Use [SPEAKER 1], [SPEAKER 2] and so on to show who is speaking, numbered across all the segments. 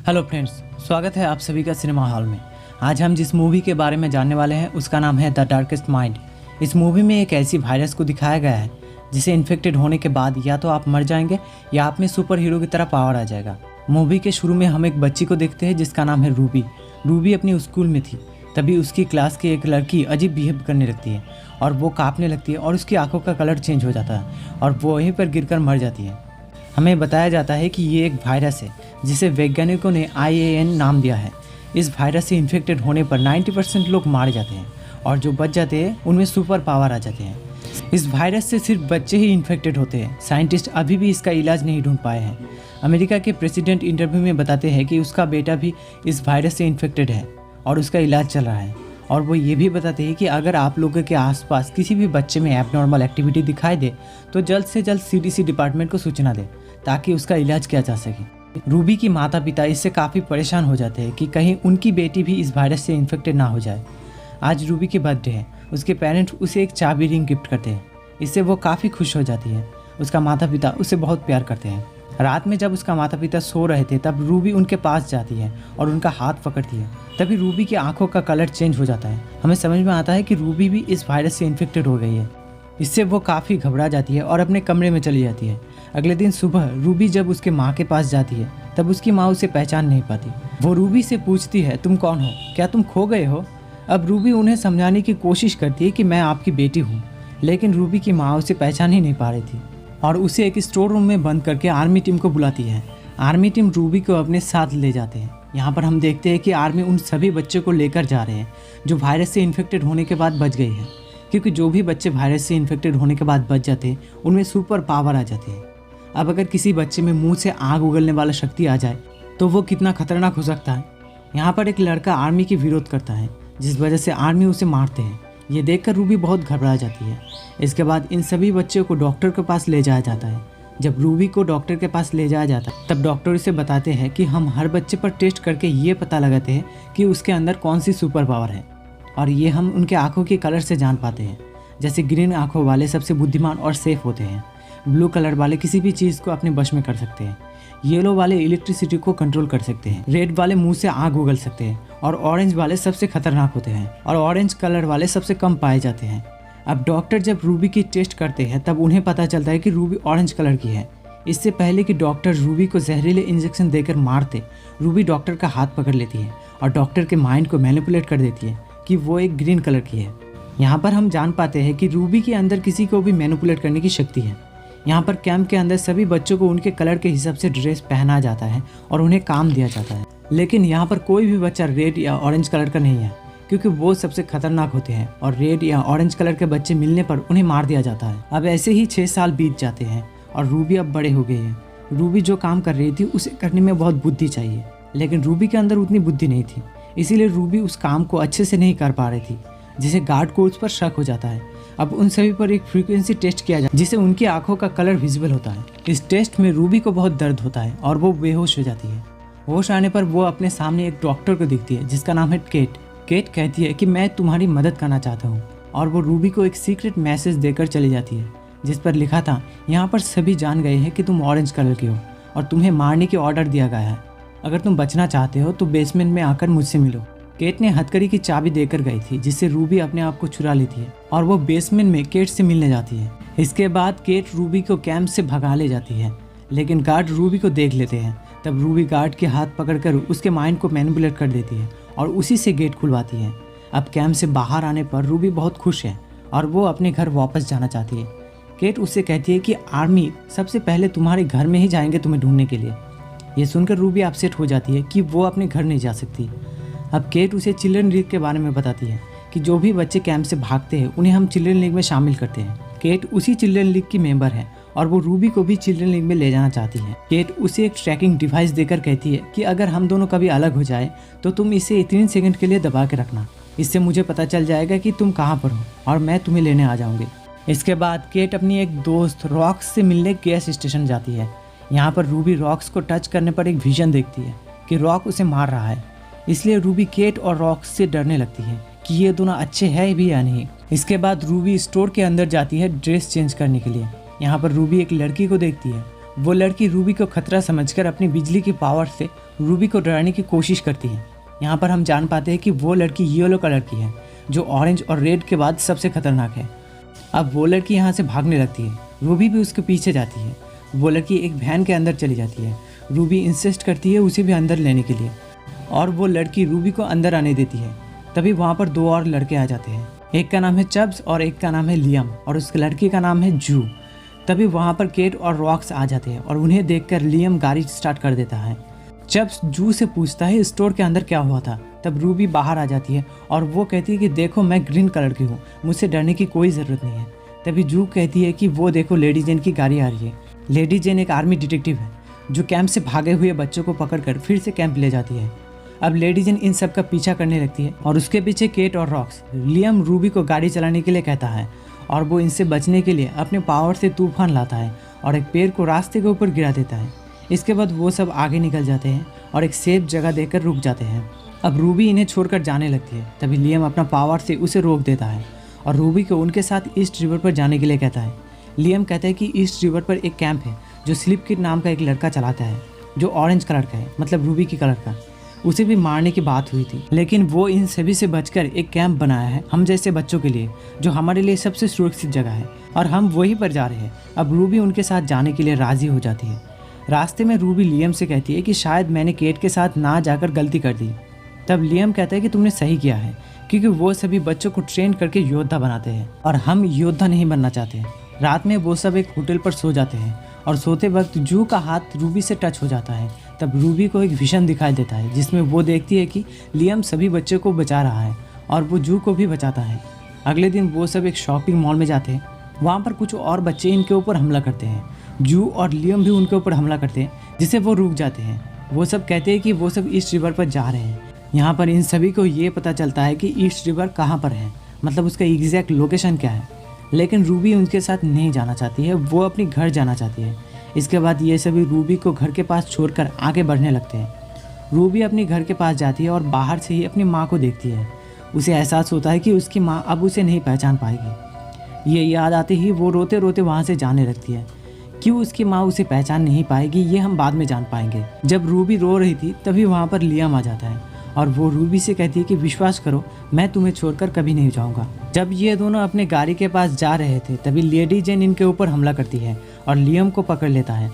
[SPEAKER 1] Hello friends, स्वागत है आप सभी का सिनेमा हॉल में। आज हम जिस मूवी के बारे में जानने वाले हैं उसका नाम है द डार्केस्ट माइंड। इस मूवी में एक ऐसी वायरस को दिखाया गया है जिसे इन्फेक्टेड होने के बाद या तो आप मर जाएंगे या आप में सुपर हीरो की तरह पावर आ जाएगा। मूवी के शुरू में हम एक बच्ची को देखते हैं जिसका नाम है रूबी। रूबी अपनी स्कूल में थी, तभी उसकी क्लास की एक लड़की अजीब बिहेव करने लगती है और वो काँपने लगती है और उसकी आंखों का कलर चेंज हो जाता है और वो वहीं पर गिरकर मर जाती है। हमें बताया जाता है कि ये एक वायरस है जिसे वैज्ञानिकों ने IAN नाम दिया है। इस वायरस से इन्फेक्टेड होने पर 90% लोग मारे जाते हैं और जो बच जाते हैं उनमें सुपर पावर आ जाते हैं। इस वायरस से सिर्फ बच्चे ही इन्फेक्टेड होते हैं। साइंटिस्ट अभी भी इसका इलाज नहीं ढूंढ पाए हैं। अमेरिका के प्रेसिडेंट इंटरव्यू में बताते हैं कि उसका बेटा भी इस वायरस से इन्फेक्टेड है और उसका इलाज चल रहा है। और वो ये भी बताते हैं कि अगर आप लोगों के आसपास किसी भी बच्चे में एबनॉर्मल एक्टिविटी दिखाई दे तो जल्द से जल्द CDC डिपार्टमेंट को सूचना दे ताकि उसका इलाज किया जा सके। रूबी की माता पिता इससे काफ़ी परेशान हो जाते हैं कि कहीं उनकी बेटी भी इस वायरस से इन्फेक्टेड ना हो जाए। आज रूबी की बर्थडे है। उसके पेरेंट्स उसे एक चाबी रिंग गिफ्ट करते हैं। इससे वो काफ़ी खुश हो जाती है। उसका माता पिता उसे बहुत प्यार करते हैं। रात में जब उसका माता पिता सो रहे थे तब रूबी उनके पास जाती है और उनका हाथ पकड़ती है। तभी रूबी की आंखों का कलर चेंज हो जाता है। हमें समझ में आता है कि रूबी भी इस वायरस से इन्फेक्टेड हो गई है। इससे वो काफ़ी घबरा जाती है और अपने कमरे में चली जाती है। अगले दिन सुबह रूबी जब उसके माँ के पास जाती है तब उसकी माँ उसे पहचान नहीं पाती। वो रूबी से पूछती है, तुम कौन हो? क्या तुम खो गए हो? अब रूबी उन्हें समझाने की कोशिश करती है कि मैं आपकी बेटी हूँ, लेकिन रूबी की माँ उसे पहचान ही नहीं पा रही थी और उसे एक स्टोर रूम में बंद करके आर्मी टीम को बुलाती है। आर्मी टीम रूबी को अपने साथ ले जाते हैं। यहाँ पर हम देखते हैं कि आर्मी उन सभी बच्चों को लेकर जा रहे हैं जो वायरस से इन्फेक्टेड होने के बाद बच गई है, क्योंकि जो भी बच्चे वायरस से इन्फेक्टेड होने के बाद बच जाते हैं उनमें सुपर पावर आ जाती है। अब अगर किसी बच्चे में मुंह से आग उगलने वाला शक्ति आ जाए तो वो कितना खतरनाक हो सकता है। यहाँ पर एक लड़का आर्मी की विरोध करता है जिस वजह से आर्मी उसे मारते हैं। ये देखकर रूबी बहुत घबरा जाती है। इसके बाद इन सभी बच्चों को डॉक्टर के पास ले जाया जाता है। जब रूबी को डॉक्टर के पास ले जाया जाता है तब डॉक्टर उसे बताते हैं कि हम हर बच्चे पर टेस्ट करके ये पता लगाते हैं कि उसके अंदर कौन सी सुपर पावर है और ये हम उनके आँखों के कलर से जान पाते हैं। जैसे ग्रीन आँखों वाले सबसे बुद्धिमान और सेफ होते हैं, ब्लू कलर वाले किसी भी चीज़ को अपने वश में कर सकते हैं, येलो वाले इलेक्ट्रिसिटी को कंट्रोल कर सकते हैं, रेड वाले मुंह से आग उगल सकते हैं और ऑरेंज वाले सबसे खतरनाक होते हैं और ऑरेंज कलर वाले सबसे कम पाए जाते हैं। अब डॉक्टर जब रूबी की टेस्ट करते हैं तब उन्हें पता चलता है कि रूबी ऑरेंज कलर की है। इससे पहले कि डॉक्टर रूबी को जहरीले इंजेक्शन देकर मारते, रूबी डॉक्टर का हाथ पकड़ लेती है और डॉक्टर के माइंड को मैनिपुलेट कर देती है कि वो एक ग्रीन कलर की है। यहाँ पर हम जान पाते हैं कि रूबी के अंदर किसी को भी मैनिपुलेट करने की शक्ति है। यहाँ पर कैंप के अंदर सभी बच्चों को उनके कलर के हिसाब से ड्रेस पहना जाता है और उन्हें काम दिया जाता है, लेकिन यहाँ पर कोई भी बच्चा रेड या ऑरेंज कलर का नहीं है, क्योंकि वो सबसे खतरनाक होते हैं और रेड या ऑरेंज कलर के बच्चे मिलने पर उन्हें मार दिया जाता है। अब ऐसे ही 6 साल बीत जाते हैं और रूबी अब बड़े हो गए हैं। रूबी जो काम कर रही थी उसे करने में बहुत बुद्धि चाहिए, लेकिन रूबी के अंदर उतनी बुद्धि नहीं थी, इसीलिए रूबी उस काम को अच्छे से नहीं कर पा रही थी, जिसे गार्ड को उस पर शक हो जाता है। अब उन सभी पर एक फ्रीक्वेंसी टेस्ट किया जाता है जिससे उनकी आंखों का कलर विजिबल होता है। इस टेस्ट में रूबी को बहुत दर्द होता है और वो बेहोश हो जाती है। होश आने पर वो अपने सामने एक डॉक्टर को दिखती है जिसका नाम है केट। केट कहती है कि मैं तुम्हारी मदद करना चाहता हूँ और वो रूबी को एक सीक्रेट मैसेज देकर चली जाती है जिस पर लिखा था, यहाँ पर सभी जान गए हैं कि तुम ऑरेंज कलर की हो और तुम्हें मारने की ऑर्डर दिया गया है। अगर तुम बचना चाहते हो तो बेसमेंट में आकर मुझसे मिलो। केट ने हथकड़ी की चाबी देकर गई थी जिससे रूबी अपने आप को चुरा लेती है और वो बेसमेंट में केट से मिलने जाती है। इसके बाद केट रूबी को कैंप से भगा ले जाती है, लेकिन गार्ड रूबी को देख लेते हैं। तब रूबी गार्ड के हाथ पकड़कर उसके माइंड को मैनिपुलेट कर देती है और उसी से गेट खुलवाती है। अब कैंप से बाहर आने पर रूबी बहुत खुश है और वो अपने घर वापस जाना चाहती है। केट उससे कहती है कि आर्मी सबसे पहले तुम्हारे घर में ही जाएंगे तुम्हें ढूंढने के लिए। ये सुनकर रूबी अपसेट हो जाती है कि वो अपने घर नहीं जा सकती। अब केट उसे चिल्ड्रन लीग के बारे में बताती है कि जो भी बच्चे कैंप से भागते हैं उन्हें हम चिल्ड्रन लीग में शामिल करते हैं। केट उसी चिल्ड्रन लीग की मेंबर है और वो रूबी को भी चिल्ड्रन लीग में ले जाना चाहती है। केट उसे एक ट्रैकिंग डिवाइस देकर कहती है कि अगर हम दोनों कभी अलग हो जाए तो तुम इसे 3 सेकंड के लिए दबा के रखना। इससे मुझे पता चल जाएगा कि तुम कहाँ पर हो और मैं तुम्हें लेने आ जाऊँगी। इसके बाद केट अपनी एक दोस्त रॉक्स से मिलने गैस स्टेशन जाती है। यहाँ पर रूबी रॉक्स को टच करने पर एक विजन देखती है कि रॉक उसे मार रहा है, इसलिए रूबी केट और रॉक्स से डरने लगती है कि ये दोनों अच्छे हैं भी या नहीं। इसके बाद रूबी स्टोर के अंदर जाती है ड्रेस चेंज करने के लिए। यहाँ पर रूबी एक लड़की को देखती है। वो लड़की रूबी को खतरा समझकर अपनी बिजली की पावर से रूबी को डराने की कोशिश करती है। यहाँ पर हम जान पाते हैं कि वो लड़की येलो कलर की है, जो ऑरेंज और रेड के बाद सबसे खतरनाक है। अब वो लड़की यहाँ से भागने लगती है, रूबी भी उसके पीछे जाती है। वो लड़की एक वैन के अंदर चली जाती है। रूबी इंसिस्ट करती है उसे भी अंदर लेने के लिए, और वो लड़की रूबी को अंदर आने देती है। तभी वहाँ पर दो और लड़के आ जाते हैं, एक का नाम है चब्स और एक का नाम है लियम, और उस लड़की का नाम है जू। तभी वहाँ पर केट और रॉक्स आ जाते हैं, और उन्हें देखकर लियम गाड़ी स्टार्ट कर देता है। चब्स जू से पूछता है स्टोर के अंदर क्या हुआ था। तब रूबी बाहर आ जाती है और वो कहती है कि देखो मैं ग्रीन कलर की हूँ, मुझसे डरने की कोई ज़रूरत नहीं है। तभी जू कहती है कि वो देखो लेडी जेन की गाड़ी आ रही है। लेडी जेन एक आर्मी डिटेक्टिव है जो कैंप से भागे हुए बच्चों को पकड़कर फिर से कैंप ले जाती है। अब लेडी जेन इन सब का पीछा करने लगती है और उसके पीछे केट और रॉक्स। लियम रूबी को गाड़ी चलाने के लिए कहता है और वो इनसे बचने के लिए अपने पावर से तूफान लाता है और एक पेड़ को रास्ते के ऊपर गिरा देता है। इसके बाद वो सब आगे निकल जाते हैं और एक सेफ जगह देखकर रुक जाते हैं। अब रूबी इन्हें छोड़कर जाने लगती है। तभी लियम अपना पावर से उसे रोक देता है और रूबी को उनके साथ ईस्ट रिवर पर जाने के लिए कहता है। लियम कहता है कि ईस्ट रिवर पर एक कैंप है जो स्लिप किड नाम का एक लड़का चलाता है, जो ऑरेंज कलर का है, मतलब रूबी की कलर का। उसे भी मारने की बात हुई थी, लेकिन वो इन सभी से बचकर एक कैंप बनाया है हम जैसे बच्चों के लिए, जो हमारे लिए सबसे सुरक्षित जगह है, और हम वहीं पर जा रहे हैं। अब रूबी उनके साथ जाने के लिए राजी हो जाती है। रास्ते में रूबी लियम से कहती है कि शायद मैंने केट के साथ ना जाकर गलती कर दी। तब लियम कहता है कि तुमने सही किया है, क्योंकि वो सभी बच्चों को ट्रेन करके योद्धा बनाते हैं और हम योद्धा नहीं बनना चाहते। रात में वो सब एक होटल पर सो जाते हैं और सोते वक्त जू का हाथ रूबी से टच हो जाता है। तब रूबी को एक विजन दिखाई देता है जिसमें वो देखती है कि लियम सभी बच्चों को बचा रहा है और वो जू को भी बचाता है। अगले दिन वो सब एक शॉपिंग मॉल में जाते हैं। वहाँ पर कुछ और बच्चे इनके ऊपर हमला करते हैं। जू और लियम भी उनके ऊपर हमला करते हैं, जिससे वो रुक जाते हैं। वो सब कहते हैं कि वो सब ईस्ट रिवर पर जा रहे हैं। यहाँ पर इन सभी को ये पता चलता है कि ईस्ट रिवर कहाँ पर है, मतलब उसका एग्जैक्ट लोकेशन क्या है। लेकिन रूबी उनके साथ नहीं जाना चाहती है, वो अपने घर जाना चाहती है। इसके बाद ये सभी रूबी को घर के पास छोड़कर आगे बढ़ने लगते हैं। रूबी अपने घर के पास जाती है और बाहर से ही अपनी माँ को देखती है। उसे एहसास होता है कि उसकी माँ अब उसे नहीं पहचान पाएगी। ये याद आते ही वो रोते रोते वहाँ से जाने लगती है। क्यों उसकी माँ उसे पहचान नहीं पाएगी ये हम बाद में जान पाएंगे। जब रूबी रो रही थी तभी वहाँ पर लियम आ जाता है और वो रूबी से कहती है कि विश्वास करो, मैं तुम्हें छोड़कर कभी नहीं जाऊँगा। जब ये दोनों अपने गाड़ी के पास जा रहे थे तभी लेडी जेन इनके ऊपर हमला करती है और लियम को पकड़ लेता है।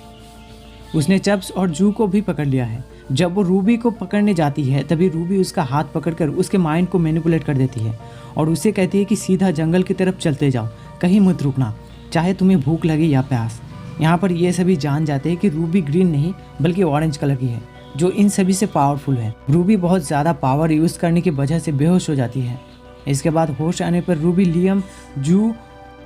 [SPEAKER 1] उसने चब्स और जू को भी पकड़ लिया है। जब वो रूबी को पकड़ने जाती है तभी रूबी उसका हाथ पकड़कर उसके माइंड को मैनिपुलेट कर देती है और उसे कहती है कि सीधा जंगल की तरफ चलते जाओ, कहीं मत रुकना, चाहे तुम्हें भूख लगे या प्यास। यहाँ पर ये सभी जान जाते हैं कि रूबी ग्रीन नहीं बल्कि ऑरेंज कलर की है, जो इन सभी से पावरफुल है। रूबी बहुत ज़्यादा पावर यूज़ करने की वजह से बेहोश हो जाती है। इसके बाद होश आने पर रूबी लियम, जू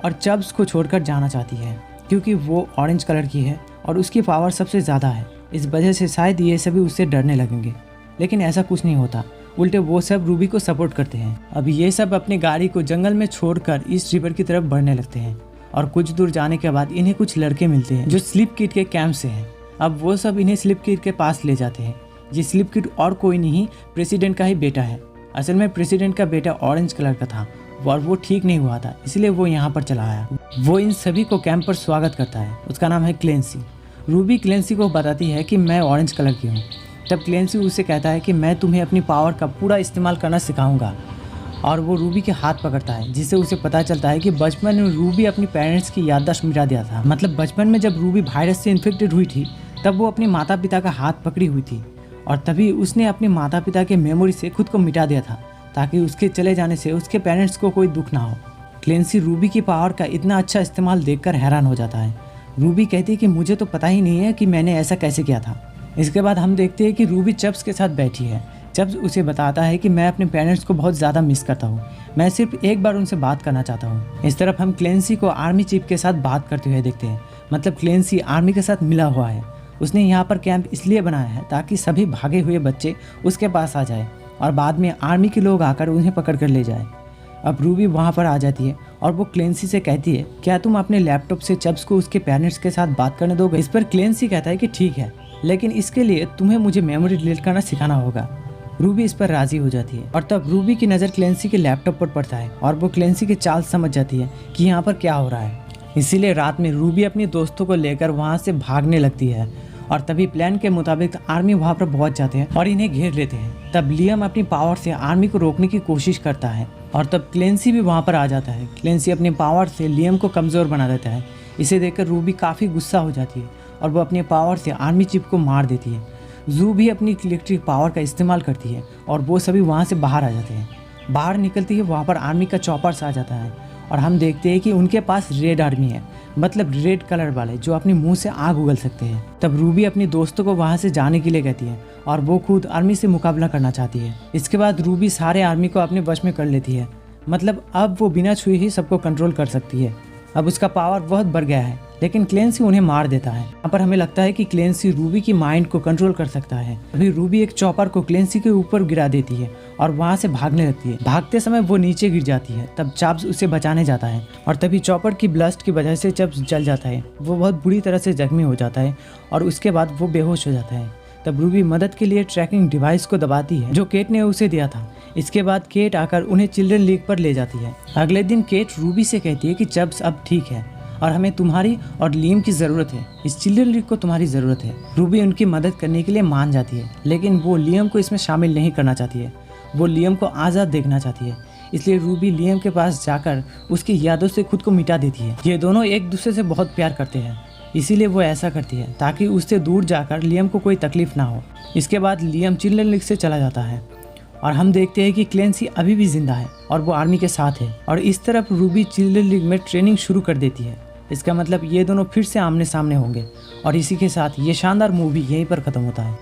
[SPEAKER 1] और चब्स को छोड़कर जाना चाहती है, क्योंकि वो ऑरेंज कलर की है और उसकी पावर सबसे ज़्यादा है। इस वजह से शायद ये सभी उससे डरने लगेंगे, लेकिन ऐसा कुछ नहीं होता। उल्टे वो सब रूबी को सपोर्ट करते हैं। अब ये सब अपनी गाड़ी को जंगल में छोड़कर ईस्ट रिवर की तरफ बढ़ने लगते हैं और कुछ दूर जाने के बाद इन्हें कुछ लड़के मिलते हैं जो स्लिप किड के कैंप से हैं। अब वो सब इन्हें स्लिप किड के पास ले जाते हैं। ये स्लिप किड और कोई नहीं, प्रेसिडेंट का ही बेटा है। असल में प्रेसिडेंट का बेटा ऑरेंज कलर का था और वो ठीक नहीं हुआ था, इसलिए वो यहाँ पर चला आया। वो इन सभी को कैंप पर स्वागत करता है। उसका नाम है क्लेंसी। रूबी क्लेंसी को बताती है कि मैं ऑरेंज कलर की हूँ। तब क्लेंसी उसे कहता है कि मैं तुम्हें अपनी पावर का पूरा इस्तेमाल करना सिखाऊंगा, और वो रूबी के हाथ पकड़ता है, जिससे उसे पता चलता है कि बचपन में रूबी अपनी पेरेंट्स की याददाश्त मिटा दिया था। मतलब बचपन में जब रूबी वायरस से इन्फेक्टेड हुई थी तब वो अपने माता पिता का हाथ पकड़ी हुई थी और तभी उसने अपने माता पिता के मेमोरी से खुद को मिटा दिया था, ताकि उसके चले जाने से उसके पेरेंट्स को कोई दुख ना हो। क्लेंसी रूबी की पावर का इतना अच्छा इस्तेमाल देखकर हैरान हो जाता है। रूबी कहती है कि मुझे तो पता ही नहीं है कि मैंने ऐसा कैसे किया था। इसके बाद हम देखते हैं कि रूबी चब्स के साथ बैठी है। चब्स उसे बताता है कि मैं अपने पेरेंट्स को बहुत ज़्यादा मिस करता हूँ, मैं सिर्फ एक बार उनसे बात करना चाहता हूँ। इस तरफ हम क्लेंसी को आर्मी चीफ के साथ बात करते हुए देखते हैं। मतलब क्लेंसी आर्मी के साथ मिला हुआ है। उसने यहाँ पर कैंप इसलिए बनाया है ताकि सभी भागे हुए बच्चे उसके पास आ जाए और बाद में आर्मी के लोग आकर उन्हें पकड़ कर ले जाए। अब रूबी वहाँ पर आ जाती है और वो क्लेंसी से कहती है, क्या तुम अपने लैपटॉप से चब्स को उसके पेरेंट्स के साथ बात करने दोगे? इस पर क्लेंसी कहता है कि ठीक है, लेकिन इसके लिए तुम्हें मुझे मेमोरी डिलीट करना सिखाना होगा। रूबी इस पर राजी हो जाती है और तब रूबी की नज़र क्लेंसी के लैपटॉप पर पड़ता है और वो क्लेंसी के चाल समझ जाती है कि यहाँ पर क्या हो रहा है। इसीलिए रात में रूबी अपने दोस्तों को लेकर वहाँ से भागने लगती है और तभी प्लान के मुताबिक आर्मी वहाँ पर पहुँच जाते हैं और इन्हें घेर लेते हैं। तब लियम अपनी पावर से आर्मी को रोकने की कोशिश करता है और तब क्लेंसी भी वहाँ पर आ जाता है। क्लेंसी अपनी पावर से लियम को कमज़ोर बना देता है। इसे देखकर रूबी काफ़ी गुस्सा हो जाती है और वो अपने पावर से आर्मी चीफ को मार देती है। जू भी अपनी इलेक्ट्रिक पावर का इस्तेमाल करती है और वो सभी वहाँ से बाहर आ जाते हैं। बाहर निकलती है वहाँ पर आर्मी का चॉपर्स आ जाता है और हम देखते हैं कि उनके पास रेड आर्मी है, मतलब रेड कलर वाले जो अपने मुंह से आग उगल सकते हैं। तब रूबी अपनी दोस्तों को वहाँ से जाने के लिए कहती है और वो खुद आर्मी से मुकाबला करना चाहती है। इसके बाद रूबी सारे आर्मी को अपने वश में कर लेती है, मतलब अब वो बिना छुए ही सबको कंट्रोल कर सकती है। अब उसका पावर बहुत बढ़ गया है, लेकिन क्लेंसी उन्हें मार देता है। यहाँ पर हमें लगता है कि क्लेंसी रूबी की माइंड को कंट्रोल कर सकता है। अभी रूबी एक चॉपर को क्लेंसी के ऊपर गिरा देती है और वहाँ से भागने लगती है। भागते समय वो नीचे गिर जाती है। तब चाब्स उसे बचाने जाता है और तभी चॉपर की ब्लास्ट की वजह से चाब्स जल जाता है। वो बहुत बुरी तरह से जख्मी हो जाता है और उसके बाद वो बेहोश हो जाता है। तब रूबी मदद के लिए ट्रैकिंग डिवाइस को दबाती है जो केट ने उसे दिया था। इसके बाद केट आकर उन्हें चिल्ड्रन लीग पर ले जाती है। अगले दिन केट रूबी से कहती है कि चब्स अब ठीक है और हमें तुम्हारी और लियम की ज़रूरत है। इस चिल्ड्रन लीग को तुम्हारी ज़रूरत है। रूबी उनकी मदद करने के लिए मान जाती है, लेकिन वो लियम को इसमें शामिल नहीं करना चाहती है। वो लियम को आज़ाद देखना चाहती है। इसलिए रूबी लियम के पास जाकर उसकी यादों से खुद को मिटा देती है। ये दोनों एक दूसरे से बहुत प्यार करते हैं, इसीलिए वो ऐसा करती है ताकि उससे दूर जाकर लियम को कोई तकलीफ ना हो। इसके बाद लियम चिल्ड्रन लीग से चला जाता है और हम देखते हैं कि क्लेंसी अभी भी जिंदा है और वो आर्मी के साथ है। और इस तरफ रूबी चिल्ड्रन लीग में ट्रेनिंग शुरू कर देती है। इसका मतलब ये दोनों फिर से आमने सामने होंगे। और इसी के साथ ये शानदार मूवी यहीं पर ख़त्म होता है।